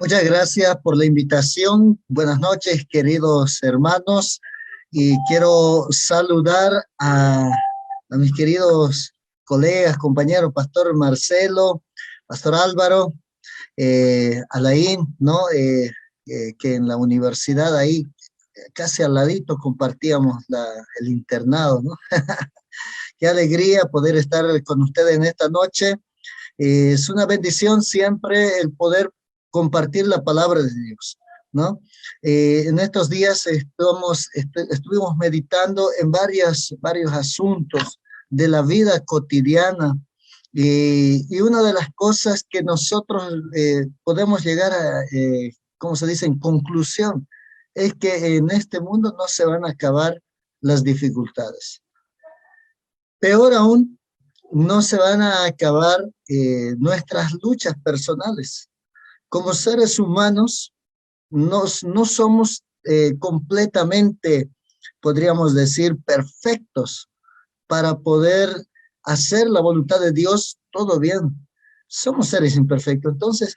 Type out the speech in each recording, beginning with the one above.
Muchas gracias por la invitación. Buenas noches, queridos hermanos. Y quiero saludar a mis queridos colegas, compañeros, Pastor Marcelo, Pastor Álvaro, Alain, ¿no? Que en la universidad ahí, casi al ladito, compartíamos el internado, ¿no? Qué alegría poder estar con ustedes en esta noche. Es una bendición siempre el poder compartir la palabra de Dios, ¿no? En estos días estuvimos meditando en varios asuntos de la vida cotidiana y una de las cosas que nosotros podemos llegar a, ¿cómo se dice?, en conclusión, es que en este mundo no se van a acabar las dificultades. Peor aún, no se van a acabar nuestras luchas personales. Como seres humanos, no somos completamente, podríamos decir, perfectos para poder hacer la voluntad de Dios todo bien. Somos seres imperfectos. Entonces,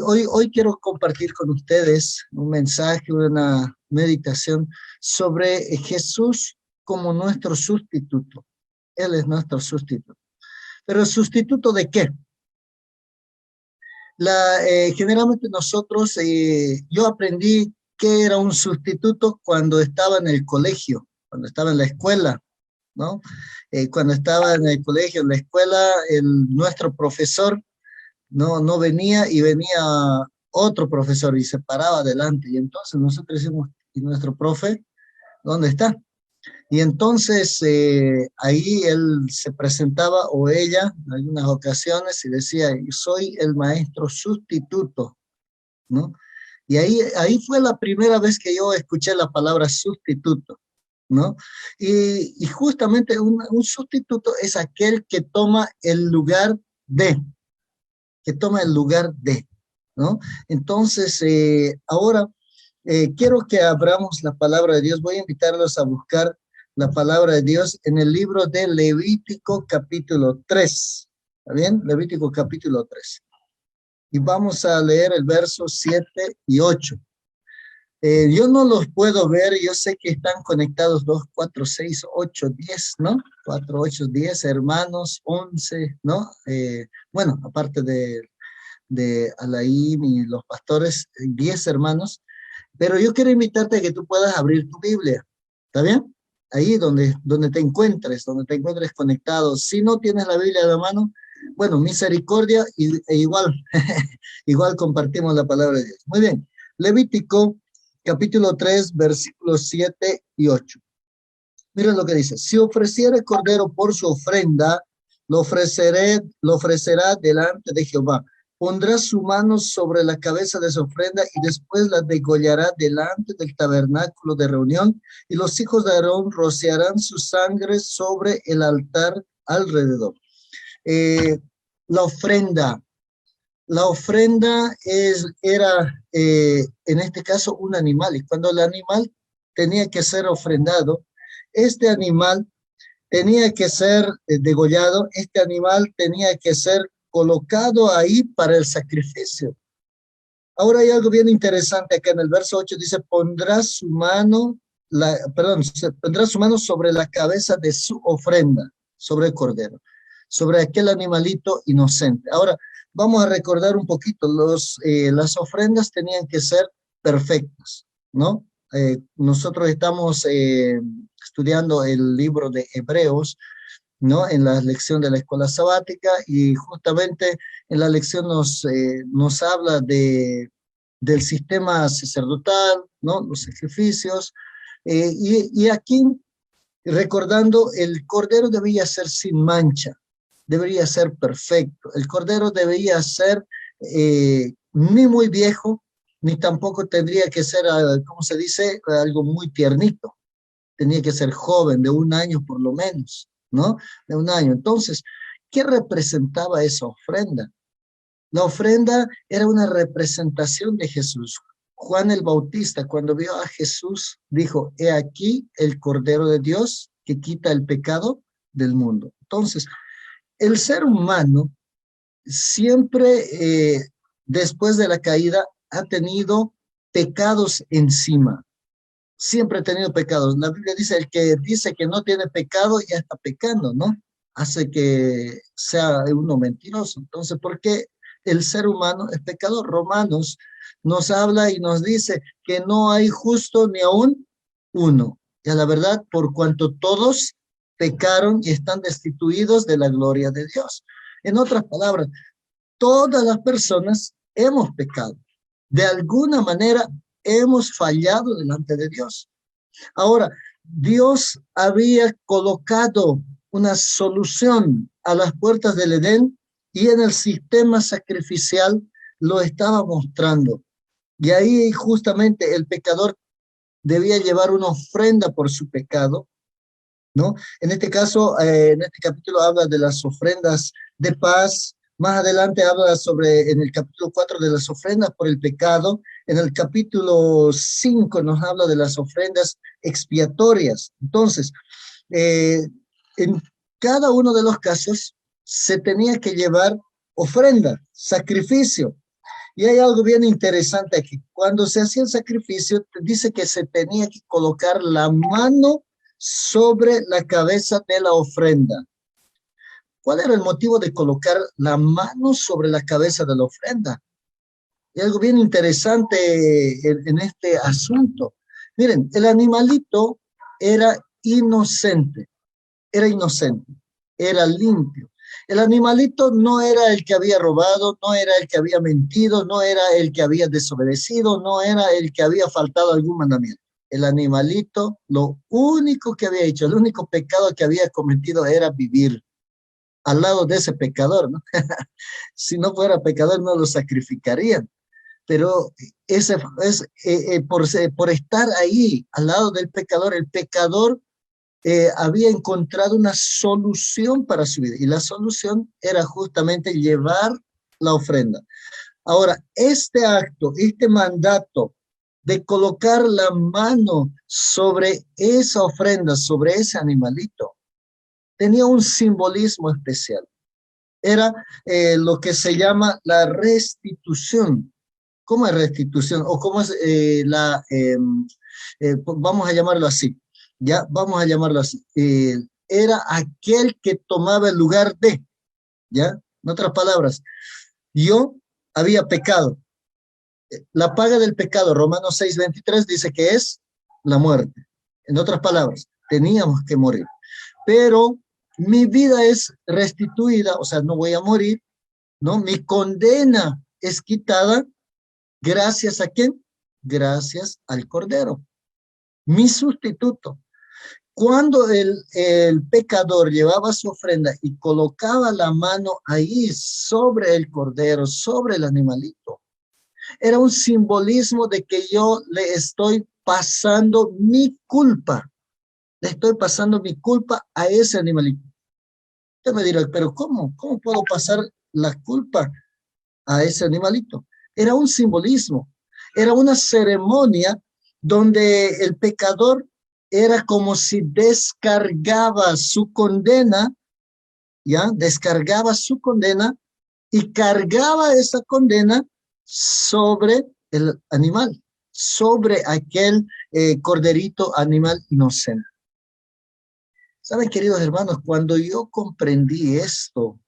hoy quiero compartir con ustedes un mensaje, una meditación sobre Jesús como nuestro sustituto. Él es nuestro sustituto. ¿Pero sustituto de qué? Generalmente nosotros, yo aprendí qué era un sustituto cuando estaba en el colegio, cuando estaba en la escuela, ¿no? Cuando estaba en el colegio, en la escuela, nuestro profesor no venía y venía otro profesor y se paraba adelante. Y entonces nosotros decimos, ¿y nuestro profe dónde está? Y entonces ahí él se presentaba o ella en algunas ocasiones y decía, yo soy el maestro sustituto, ¿no? Y ahí fue la primera vez que yo escuché la palabra sustituto, ¿no? Y justamente un sustituto es aquel que toma el lugar de, ¿no? Entonces, ahora quiero que abramos la palabra de Dios. Voy a invitarlos a buscar la palabra de Dios en el libro de Levítico capítulo 3. ¿Está bien? Levítico capítulo 3. Y vamos a leer el verso 7 y 8. Yo no los puedo ver, yo sé que están conectados 2, 4, 6, 8, 10, ¿no? 4, 8, 10 hermanos, 11, ¿no? Bueno, aparte de Alain y los pastores, 10 hermanos. Pero yo quiero invitarte a que tú puedas abrir tu Biblia, ¿está bien? Ahí donde te encuentres conectado. Si no tienes la Biblia de mano, bueno, misericordia e igual, igual compartimos la palabra de Dios. Muy bien, Levítico capítulo 3, versículos 7 y 8. Miren lo que dice, si ofreciere cordero por su ofrenda, lo ofrecerá delante de Jehová. Pondrá su mano sobre la cabeza de su ofrenda y después la degollará delante del tabernáculo de reunión, y los hijos de Aarón rociarán su sangre sobre el altar alrededor. La ofrenda. La ofrenda era, en este caso, un animal, y cuando el animal tenía que ser ofrendado, este animal tenía que ser degollado, este animal tenía que ser colocado ahí para el sacrificio. Ahora hay algo bien interesante acá en el verso 8, dice, pondrá su mano sobre la cabeza de su ofrenda, sobre el cordero, sobre aquel animalito inocente. Ahora, vamos a recordar un poquito, las ofrendas tenían que ser perfectas, ¿no? Nosotros estamos estudiando el libro de Hebreos, ¿no? En la lección de la escuela sabática, y justamente en la lección nos habla del sistema sacerdotal, ¿no? Los sacrificios, y aquí recordando, el cordero debía ser sin mancha, debería ser perfecto, el cordero debía ser ni muy viejo, ni tampoco tendría que ser, ¿cómo se dice?, algo muy tiernito, tenía que ser joven, de 1 año por lo menos, ¿no? De 1 año. Entonces, ¿qué representaba esa ofrenda? La ofrenda era una representación de Jesús. Juan el Bautista, cuando vio a Jesús, dijo, he aquí el Cordero de Dios que quita el pecado del mundo. Entonces, el ser humano siempre después de la caída, ha tenido pecados encima. Siempre ha tenido pecados. La Biblia dice, el que dice que no tiene pecado ya está pecando, ¿no? Hace que sea uno mentiroso. Entonces, ¿por qué el ser humano es pecador? Romanos nos habla y nos dice que no hay justo ni aún uno. Y a la verdad, por cuanto todos pecaron y están destituidos de la gloria de Dios. En otras palabras, todas las personas hemos pecado. De alguna manera hemos fallado delante de Dios. Ahora, Dios había colocado una solución a las puertas del Edén y en el sistema sacrificial lo estaba mostrando. Y ahí justamente el pecador debía llevar una ofrenda por su pecado, ¿no? En este caso, en este capítulo habla de las ofrendas de paz. Más adelante habla sobre, en el capítulo 4, de las ofrendas por el pecado. En el capítulo 5 nos habla de las ofrendas expiatorias. Entonces, en cada uno de los casos se tenía que llevar ofrenda, sacrificio. Y hay algo bien interesante aquí. Cuando se hacía el sacrificio, dice que se tenía que colocar la mano sobre la cabeza de la ofrenda. ¿Cuál era el motivo de colocar la mano sobre la cabeza de la ofrenda? Y algo bien interesante en este asunto. Miren, el animalito era inocente, era limpio. El animalito no era el que había robado, no era el que había mentido, no era el que había desobedecido, no era el que había faltado algún mandamiento. El animalito, lo único que había hecho, el único pecado que había cometido era vivir al lado de ese pecador, ¿no? Si no fuera pecador, no lo sacrificarían. Pero ese es por estar ahí al lado del pecador, el pecador había encontrado una solución para su vida y la solución era justamente llevar la ofrenda. Ahora, este acto, este mandato de colocar la mano sobre esa ofrenda, sobre ese animalito, tenía un simbolismo especial. Era lo que se llama la restitución. ¿Cómo es restitución? O cómo es vamos a llamarlo así. Ya, vamos a llamarlo así. Era aquel que tomaba el lugar de, ¿ya? En otras palabras, yo había pecado. La paga del pecado, Romanos 6:23, dice que es la muerte. En otras palabras, teníamos que morir. Pero mi vida es restituida, o sea, no voy a morir, ¿no? Mi condena es quitada. ¿Gracias a quién? Gracias al Cordero, mi sustituto. Cuando el pecador llevaba su ofrenda y colocaba la mano ahí sobre el Cordero, sobre el animalito, era un simbolismo de que yo le estoy pasando mi culpa. Le estoy pasando mi culpa a ese animalito. Usted me dirá, pero ¿cómo? ¿Cómo puedo pasar la culpa a ese animalito? Era un simbolismo, era una ceremonia donde el pecador era como si descargaba su condena, ¿ya? Descargaba su condena y cargaba esa condena sobre el animal, sobre aquel corderito animal inocente. ¿Saben, queridos hermanos? Cuando yo comprendí esto,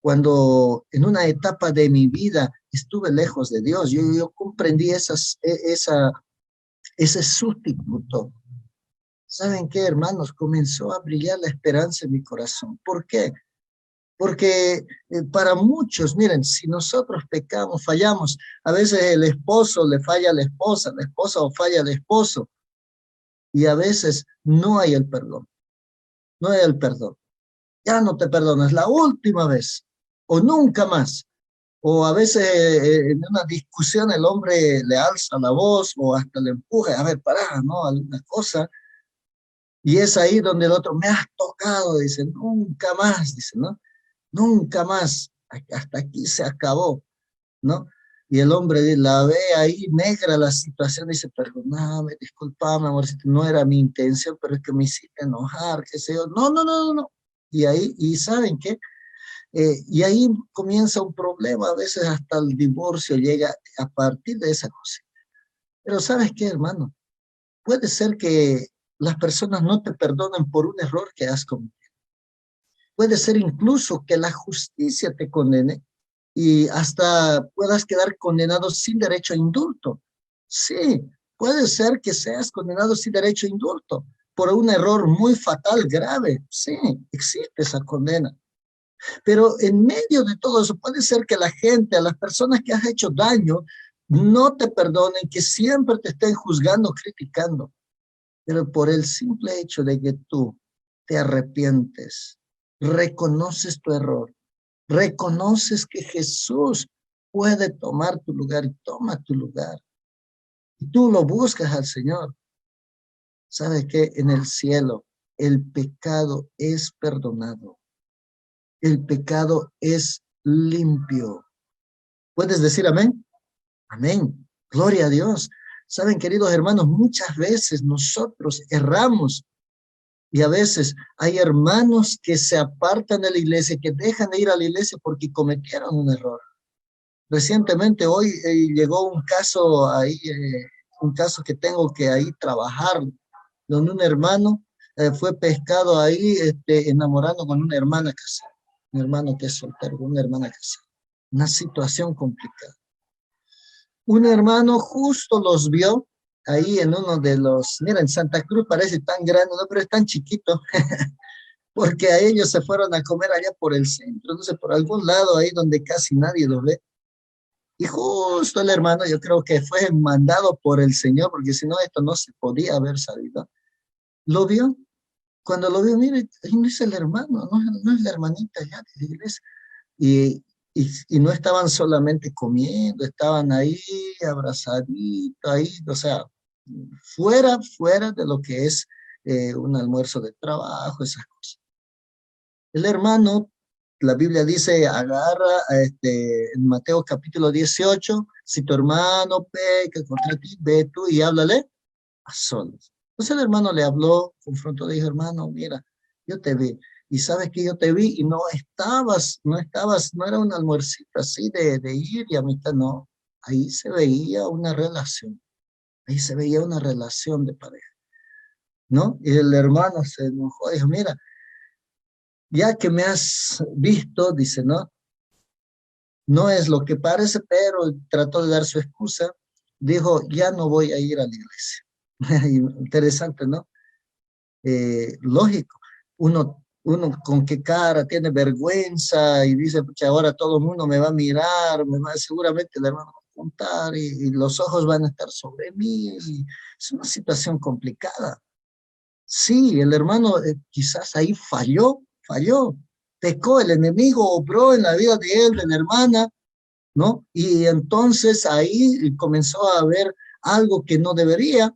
cuando en una etapa de mi vida estuve lejos de Dios, yo comprendí ese sustituto. ¿Saben qué, hermanos? Comenzó a brillar la esperanza en mi corazón. ¿Por qué? Porque para muchos, miren, si nosotros pecamos, fallamos, a veces el esposo le falla a la esposa o falla al esposo, y a veces no hay el perdón, no hay el perdón. Ya no te perdonas, la última vez, o nunca más. O a veces en una discusión el hombre le alza la voz o hasta le empuja, a ver, pará, ¿no? Alguna cosa. Y es ahí donde el otro, me has tocado, dice, nunca más, dice, ¿no? Nunca más, hasta aquí se acabó, ¿no? Y el hombre la ve ahí negra la situación, dice, perdóname, discúlpame, amorcito, no era mi intención, pero es que me hiciste enojar, qué sé yo. No, no, no, no, no. Y ahí, ¿y saben qué? Y ahí comienza un problema, a veces hasta el divorcio llega a partir de esa cosa. Pero ¿sabes qué, hermano? Puede ser que las personas no te perdonen por un error que has cometido. Puede ser incluso que la justicia te condene y hasta puedas quedar condenado sin derecho a indulto. Sí, puede ser que seas condenado sin derecho a indulto por un error muy fatal, grave. Sí, existe esa condena. Pero en medio de todo eso, puede ser que la gente, a las personas que has hecho daño, no te perdonen, que siempre te estén juzgando, criticando. Pero por el simple hecho de que tú te arrepientes, reconoces tu error, reconoces que Jesús puede tomar tu lugar y toma tu lugar. Y tú lo buscas al Señor. ¿Sabes qué? En el cielo el pecado es perdonado. El pecado es limpio. ¿Puedes decir amén? Amén. Gloria a Dios. Saben, queridos hermanos, muchas veces nosotros erramos y a veces hay hermanos que se apartan de la iglesia, que dejan de ir a la iglesia porque cometieron un error. Recientemente hoy llegó un caso que tengo que ahí trabajar, donde un hermano fue pescado ahí enamorando con una hermana casada, un hermano que es soltero, una hermana casada. Una situación complicada. Un hermano justo los vio ahí en uno de los, mira, en Santa Cruz parece tan grande, no, pero es tan chiquito, porque a ellos se fueron a comer allá por el centro, no sé, por algún lado ahí donde casi nadie los ve. Y justo el hermano, yo creo que fue mandado por el Señor, porque si no, esto no se podía haber sabido. Lo vio. Cuando lo vio, mire, ahí no es el hermano, no es la hermanita ya de la iglesia. Y no estaban solamente comiendo, estaban ahí abrazaditos, ahí, o sea, fuera de lo que es un almuerzo de trabajo, esas cosas. El hermano, la Biblia dice, agarra, en Mateo capítulo 18, si tu hermano peca contra ti, ve tú y háblale a solos. Entonces el hermano le habló, confrontó, dijo, hermano, mira, yo te vi, y sabes que yo te vi y no era un almuercito así de ir y amistad, no, ahí se veía una relación, ahí se veía una relación de pareja, ¿no? Y el hermano se enojó, dijo, mira, ya que me has visto, dice, no, no es lo que parece, pero trató de dar su excusa, dijo, ya no voy a ir a la iglesia. Interesante, ¿no? Lógico, uno con qué cara tiene vergüenza y dice, que ahora todo el mundo me va a mirar, seguramente le van a contar y los ojos van a estar sobre mí. Y es una situación complicada. Sí, el hermano quizás ahí falló, pecó, el enemigo obró en la vida de él, de la hermana, ¿no? Y entonces ahí comenzó a haber algo que no debería.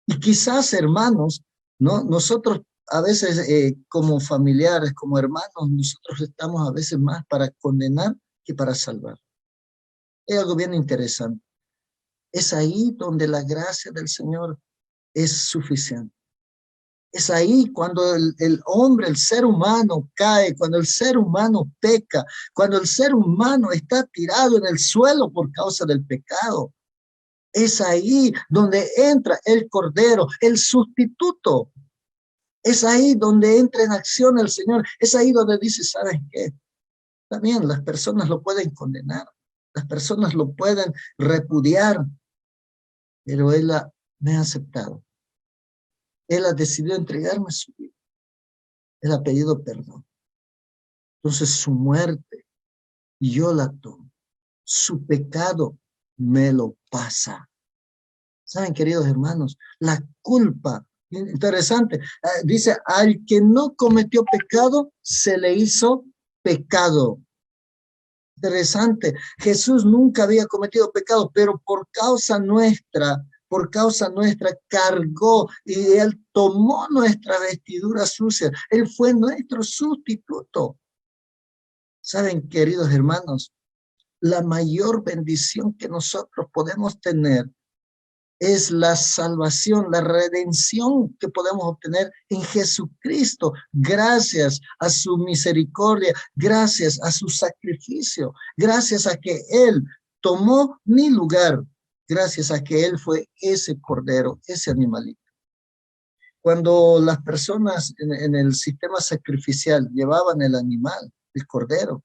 Y quizás, hermanos, ¿no? Nosotros a veces como familiares, como hermanos, nosotros estamos a veces más para condenar que para salvar. Es algo bien interesante. Es ahí donde la gracia del Señor es suficiente. Es ahí cuando el hombre, el ser humano cae, cuando el ser humano peca, cuando el ser humano está tirado en el suelo por causa del pecado. Es ahí donde entra el Cordero, el sustituto. Es ahí donde entra en acción el Señor. Es ahí donde dice, ¿saben qué? También las personas lo pueden condenar. Las personas lo pueden repudiar. Pero me ha aceptado. Él ha decidido entregarme su vida. Él ha pedido perdón. Entonces su muerte, yo la tomo. Su pecado me lo pasa. ¿Saben, queridos hermanos? La culpa, interesante, dice, al que no cometió pecado, se le hizo pecado. Interesante, Jesús nunca había cometido pecado, pero por causa nuestra, cargó y Él tomó nuestra vestidura sucia. Él fue nuestro sustituto. ¿Saben, queridos hermanos? La mayor bendición que nosotros podemos tener es la salvación, la redención que podemos obtener en Jesucristo, gracias a su misericordia, gracias a su sacrificio, gracias a que Él tomó mi lugar, gracias a que Él fue ese cordero, ese animalito. Cuando las personas en el sistema sacrificial llevaban el animal, el cordero,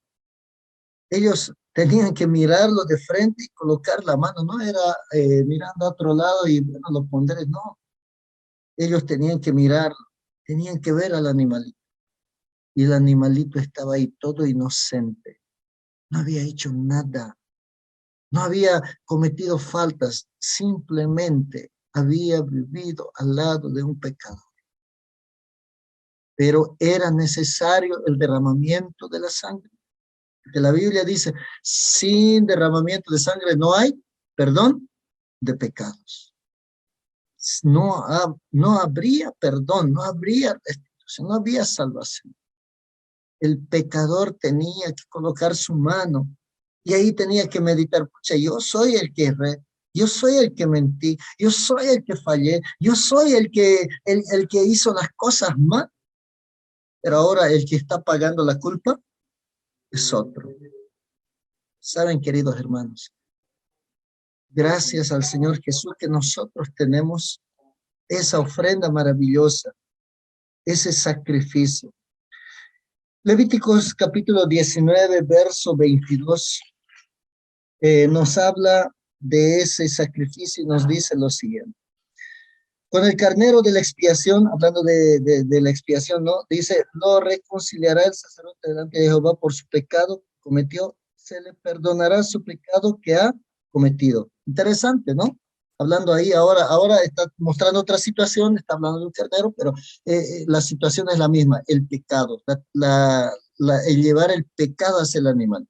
ellos tenían que mirarlo de frente y colocar la mano, no era mirando a otro lado y bueno, lo pondré, no. Ellos tenían que mirar, tenían que ver al animalito. Y el animalito estaba ahí todo inocente, no había hecho nada, no había cometido faltas, simplemente había vivido al lado de un pecador. Pero era necesario el derramamiento de la sangre. Porque la Biblia dice, sin derramamiento de sangre no hay perdón de pecados. No habría perdón, no habría restitución, no había salvación. El pecador tenía que colocar su mano y ahí tenía que meditar, pucha, yo soy el que erré, yo soy el que mentí, yo soy el que fallé, yo soy el que hizo las cosas mal. Pero ahora el que está pagando la culpa es otro. Saben, queridos hermanos, gracias al Señor Jesús que nosotros tenemos esa ofrenda maravillosa, ese sacrificio. Levíticos capítulo 19, verso 22, nos habla de ese sacrificio y nos dice lo siguiente. Con el carnero de la expiación, hablando de la expiación, ¿no? Dice, lo reconciliará el sacerdote delante de Jehová por su pecado que cometió, se le perdonará su pecado que ha cometido. Interesante, ¿no? Hablando ahí, ahora está mostrando otra situación, está hablando de un carnero, pero la situación es la misma, el pecado, el llevar el pecado hacia el animal.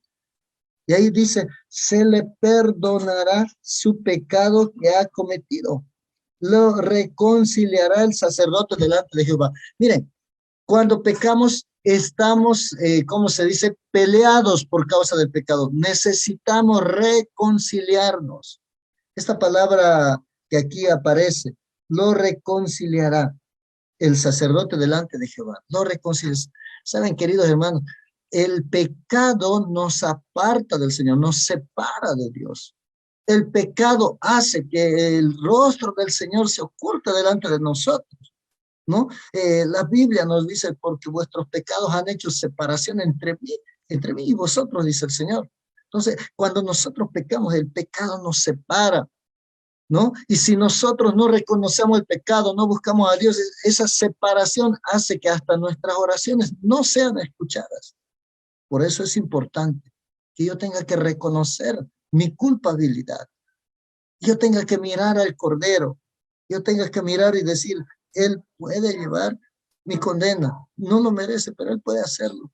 Y ahí dice, se le perdonará su pecado que ha cometido. Lo reconciliará el sacerdote delante de Jehová. Miren, cuando pecamos, estamos, ¿cómo se dice? Peleados por causa del pecado. Necesitamos reconciliarnos. Esta palabra que aquí aparece, lo reconciliará el sacerdote delante de Jehová. Lo reconciliará. Saben, queridos hermanos, el pecado nos aparta del Señor, nos separa de Dios. El pecado hace que el rostro del Señor se oculta delante de nosotros, ¿no? La Biblia nos dice, porque vuestros pecados han hecho separación entre mí y vosotros, dice el Señor. Entonces, cuando nosotros pecamos, el pecado nos separa, ¿no? Y si nosotros no reconocemos el pecado, no buscamos a Dios, esa separación hace que hasta nuestras oraciones no sean escuchadas. Por eso es importante que yo tenga que reconocer mi culpabilidad. Yo tenga que mirar al Cordero. Yo tenga que mirar y decir, Él puede llevar mi condena. No lo merece, pero Él puede hacerlo.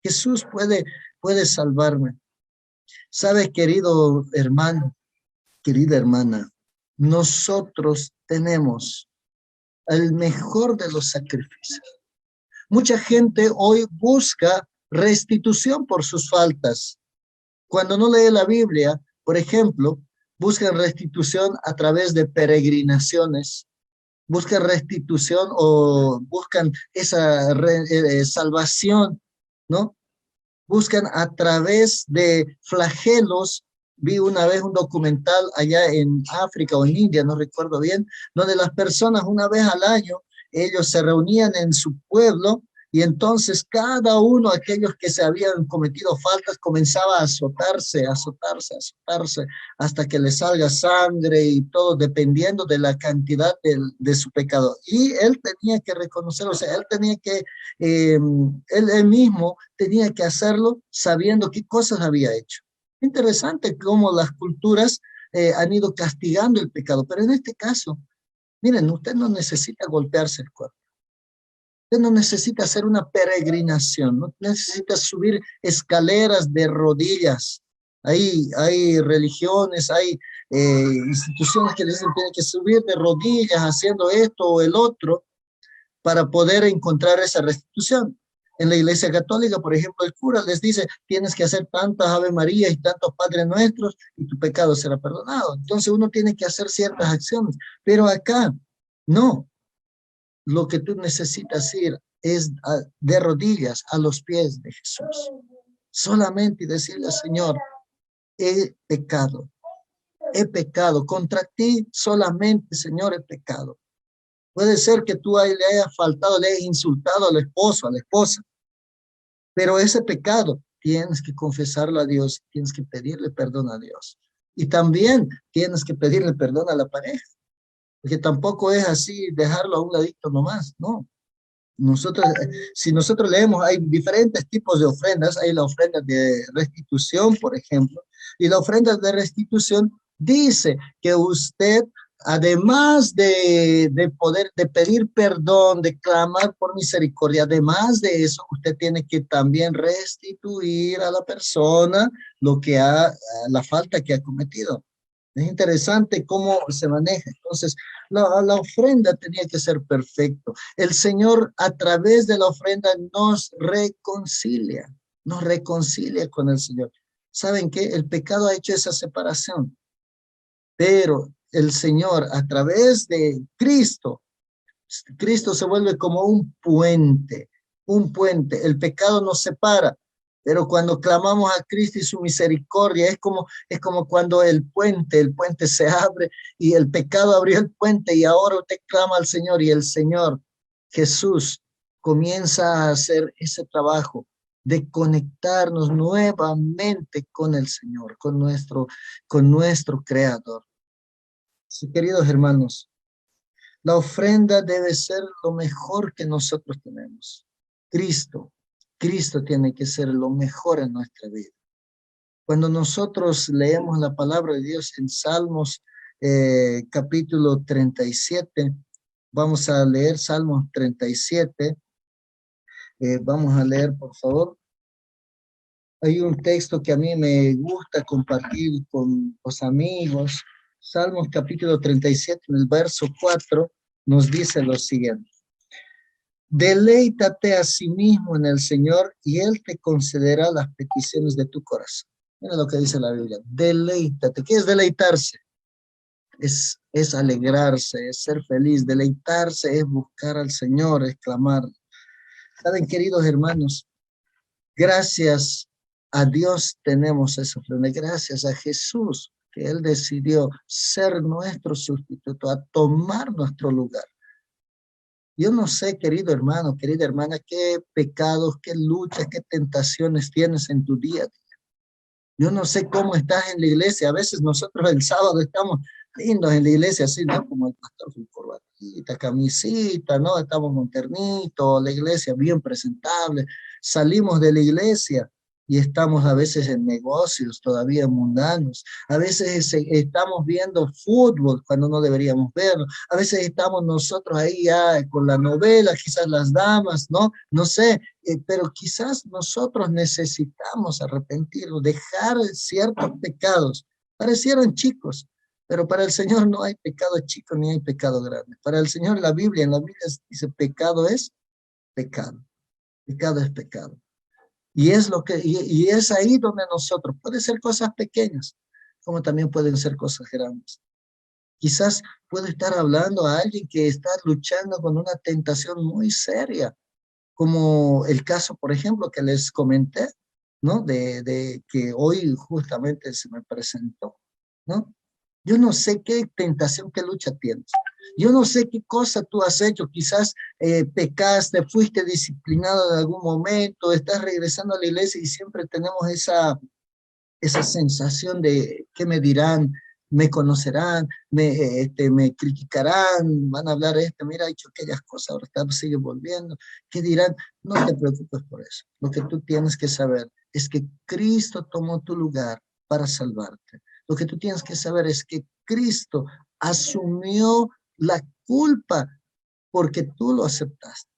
Jesús puede salvarme. ¿Sabes, querido hermano, querida hermana? Nosotros tenemos el mejor de los sacrificios. Mucha gente hoy busca restitución por sus faltas. Cuando no lee la Biblia, por ejemplo, buscan restitución a través de peregrinaciones, buscan restitución o buscan esa salvación, ¿no? Buscan a través de flagelos. Vi una vez un documental allá en África o en India, no recuerdo bien, donde las personas una vez al año, ellos se reunían en su pueblo y entonces cada uno, aquellos que se habían cometido faltas, comenzaba a azotarse, hasta que le salga sangre y todo, dependiendo de la cantidad de su pecado. Y él tenía que reconocer, o sea, él tenía que, él mismo tenía que hacerlo sabiendo qué cosas había hecho. Interesante cómo las culturas han ido castigando el pecado, pero en este caso, miren, usted no necesita golpearse el cuerpo. Usted no necesita hacer una peregrinación, no necesita subir escaleras de rodillas. Hay religiones, hay instituciones que dicen que tienen que subir de rodillas haciendo esto o el otro para poder encontrar esa restitución. En la Iglesia Católica, por ejemplo, el cura les dice, tienes que hacer tantas Ave María y tantos Padres Nuestros y tu pecado será perdonado. Entonces uno tiene que hacer ciertas acciones, pero acá no. Lo que tú necesitas ir es de rodillas a los pies de Jesús. Solamente decirle, Señor, he pecado contra ti, solamente, Señor, he pecado. Puede ser que tú le hayas faltado, le hayas insultado al esposo, a la esposa, pero ese pecado tienes que confesarlo a Dios, tienes que pedirle perdón a Dios. Y también tienes que pedirle perdón a la pareja, porque tampoco es así dejarlo a un ladito nomás, no. Nosotros, si nosotros leemos, hay diferentes tipos de ofrendas. Hay la ofrenda de restitución, por ejemplo, y la ofrenda de restitución dice que usted, además de poder, de pedir perdón, de clamar por misericordia, además de eso, usted tiene que también restituir a la persona lo que la falta que ha cometido. Es interesante cómo se maneja. Entonces, la ofrenda tenía que ser perfecto. El Señor a través de la ofrenda nos reconcilia con el Señor. ¿Saben qué? El pecado ha hecho esa separación, pero el Señor a través de Cristo, Cristo se vuelve como un puente, un puente. El pecado nos separa, pero cuando clamamos a Cristo y su misericordia, es como cuando el puente se abre y el pecado abrió el puente y ahora usted clama al Señor y el Señor Jesús comienza a hacer ese trabajo de conectarnos nuevamente con el Señor, con nuestro Creador. Sí, queridos hermanos, la ofrenda debe ser lo mejor que nosotros tenemos. Cristo tiene que ser lo mejor en nuestra vida. Cuando nosotros leemos la palabra de Dios en Salmos capítulo 37, vamos a leer Salmos 37, vamos a leer por favor. Hay un texto que a mí me gusta compartir con los amigos. Salmos capítulo 37, en el verso 4, nos dice lo siguiente. Deleítate a sí mismo en el Señor y Él te concederá las peticiones de tu corazón. Mira lo que dice la Biblia. Deleítate. ¿Qué es deleitarse? Es alegrarse, es ser feliz. Deleitarse es buscar al Señor, es clamar. ¿Saben, queridos hermanos? Gracias a Dios tenemos esa ofrenda. Gracias a Jesús, que Él decidió ser nuestro sustituto, a tomar nuestro lugar. Yo no sé, querido hermano, querida hermana, qué pecados, qué luchas, qué tentaciones tienes en tu día a día. Yo no sé cómo estás en la iglesia. A veces nosotros el sábado estamos lindos en la iglesia, así, ¿no? Como el pastor con corbatita, camisita, ¿no? Estamos con ternito, la iglesia bien presentable. Salimos de la iglesia y estamos a veces en negocios todavía mundanos. A veces estamos viendo fútbol cuando no deberíamos verlo. A veces estamos nosotros ahí ya con la novela, quizás las damas, ¿no? No sé, pero quizás nosotros necesitamos arrepentirnos, dejar ciertos pecados. Parecieron chicos, pero para el Señor no hay pecado chico ni hay pecado grande. Para el Señor en la Biblia dice pecado es pecado. Pecado es pecado. Y es ahí donde nosotros, puede ser cosas pequeñas, como también pueden ser cosas grandes. Quizás puedo estar hablando a alguien que está luchando con una tentación muy seria, como el caso, por ejemplo, que les comenté, ¿no? De que hoy justamente se me presentó, ¿no? Yo no sé qué tentación, qué lucha tienes. Yo no sé qué cosa tú has hecho. Quizás pecaste, fuiste disciplinado en algún momento, estás regresando a la iglesia y siempre tenemos esa sensación de qué me dirán, me conocerán, me criticarán, van a hablar mira, ha hecho aquellas cosas, ahora sigue volviendo. ¿Qué dirán? No te preocupes por eso. Lo que tú tienes que saber es que Cristo tomó tu lugar para salvarte. Lo que tú tienes que saber es que Cristo asumió la culpa porque tú lo aceptaste.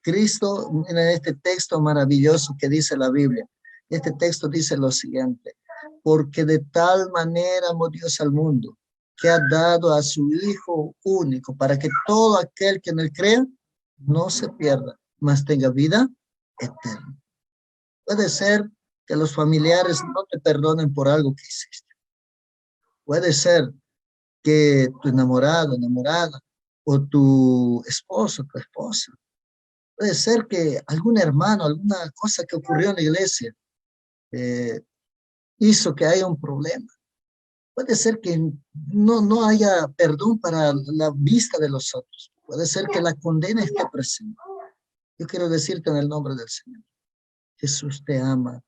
Cristo, en este texto maravilloso que dice la Biblia, este texto dice lo siguiente: porque de tal manera amó Dios al mundo, que ha dado a su Hijo único, para que todo aquel que en él crea no se pierda, mas tenga vida eterno. Puede ser que los familiares no te perdonen por algo que hiciste. Puede ser que tu enamorado, enamorada, o tu esposo, tu esposa. Puede ser que algún hermano, alguna cosa que ocurrió en la iglesia, eh, hizo que haya un problema. Puede ser que no haya perdón para la vista de los otros. Puede ser que la condena esté presente. Yo quiero decirte en el nombre del Señor, Jesús te ama,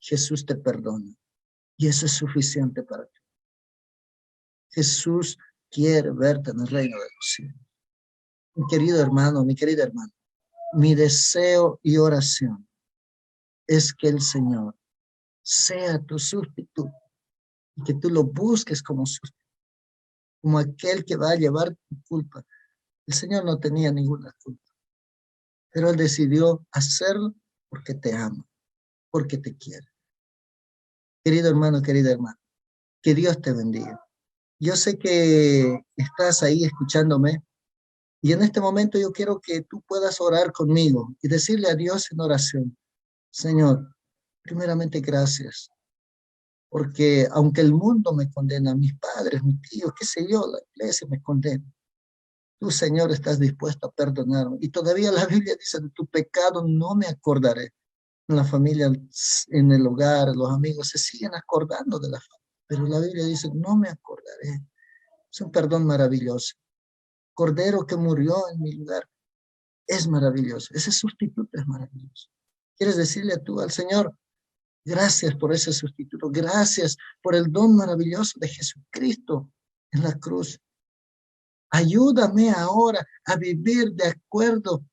Jesús te perdona, y eso es suficiente para ti. Jesús quiere verte en el reino de los cielos. Mi querido hermano, mi querida hermana, mi deseo y oración es que el Señor sea tu sustituto y que tú lo busques como sustituto, como aquel que va a llevar tu culpa. El Señor no tenía ninguna culpa, pero Él decidió hacerlo porque te ama, porque te quiere. Querido hermano, querida hermana, que Dios te bendiga. Yo sé que estás ahí escuchándome y en este momento yo quiero que tú puedas orar conmigo y decirle a Dios en oración, Señor, primeramente gracias, porque aunque el mundo me condena, mis padres, mis tíos, qué sé yo, la iglesia me condena, tú, Señor, estás dispuesto a perdonarme. Y todavía la Biblia dice, de tu pecado no me acordaré. En la familia, en el hogar, los amigos se siguen acordando de la familia, pero la Biblia dice, no me acordaré. Es un perdón maravilloso. Cordero que murió en mi lugar es maravilloso. Ese sustituto es maravilloso. ¿Quieres decirle tú al Señor, gracias por ese sustituto, gracias por el don maravilloso de Jesucristo en la cruz? Ayúdame ahora a vivir de acuerdo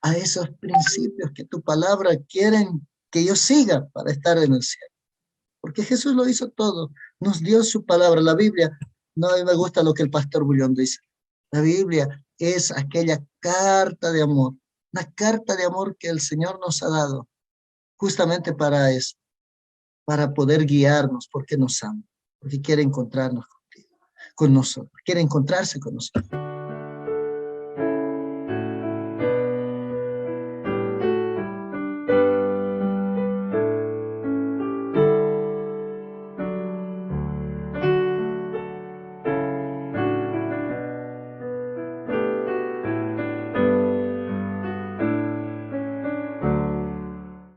a esos principios que tu palabra quieren que yo siga para estar en el cielo. Porque Jesús lo hizo todo, nos dio su palabra. La Biblia, no, a mí me gusta lo que el pastor Bullón dice. La Biblia es aquella carta de amor, una carta de amor que el Señor nos ha dado justamente para eso, para poder guiarnos, porque nos ama, porque quiere encontrarnos contigo, con nosotros, quiere encontrarse con nosotros.